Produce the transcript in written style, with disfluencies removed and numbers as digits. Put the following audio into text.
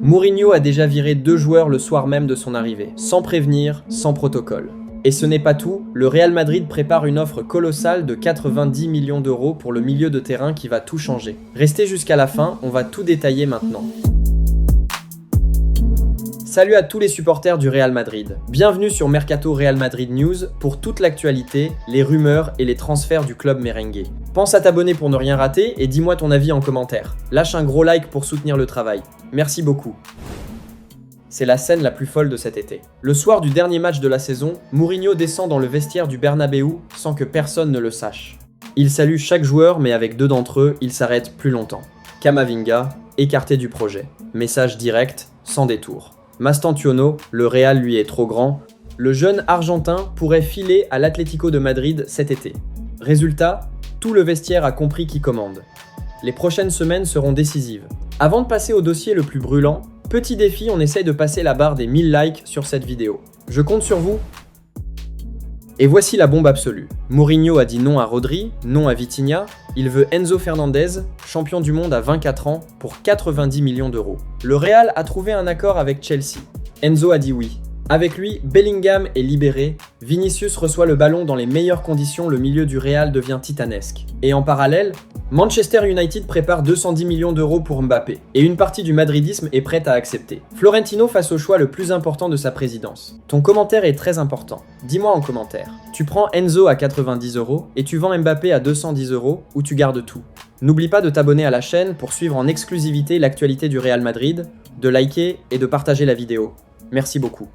Mourinho a déjà viré 2 joueurs le soir même de son arrivée, sans prévenir, sans protocole. Et ce n'est pas tout, le Real Madrid prépare une offre colossale de 90 millions d'euros pour le milieu de terrain qui va tout changer. Restez jusqu'à la fin, on va tout détailler maintenant. Salut à tous les supporters du Real Madrid. Bienvenue sur Mercato Real Madrid News pour toute l'actualité, les rumeurs et les transferts du club merengue. Pense à t'abonner pour ne rien rater et dis-moi ton avis en commentaire. Lâche un gros like pour soutenir le travail. Merci beaucoup. C'est la scène la plus folle de cet été. Le soir du dernier match de la saison, Mourinho descend dans le vestiaire du Bernabéu sans que personne ne le sache. Il salue chaque joueur mais avec 2 d'entre eux, il s'arrête plus longtemps. Camavinga, écarté du projet. Message direct, sans détour. Mastantuono, le Real lui est trop grand. Le jeune Argentin pourrait filer à l'Atlético de Madrid cet été. Résultat, tout le vestiaire a compris qui commande. Les prochaines semaines seront décisives. Avant de passer au dossier le plus brûlant, petit défi, on essaye de passer la barre des 1000 likes sur cette vidéo. Je compte sur vous. Et voici la bombe absolue. Mourinho a dit non à Rodri, non à Vitinha. Il veut Enzo Fernandez, champion du monde à 24 ans, pour 90 millions d'euros. Le Real a trouvé un accord avec Chelsea. Enzo a dit oui. Avec lui, Bellingham est libéré, Vinicius reçoit le ballon dans les meilleures conditions, le milieu du Real devient titanesque. Et en parallèle, Manchester United prépare 210 millions d'euros pour Mbappé, et une partie du madridisme est prête à accepter. Florentino face au choix le plus important de sa présidence. Ton commentaire est très important. Dis-moi en commentaire. Tu prends Enzo à 90 euros et tu vends Mbappé à 210 euros ou tu gardes tout. N'oublie pas de t'abonner à la chaîne pour suivre en exclusivité l'actualité du Real Madrid, de liker et de partager la vidéo. Merci beaucoup.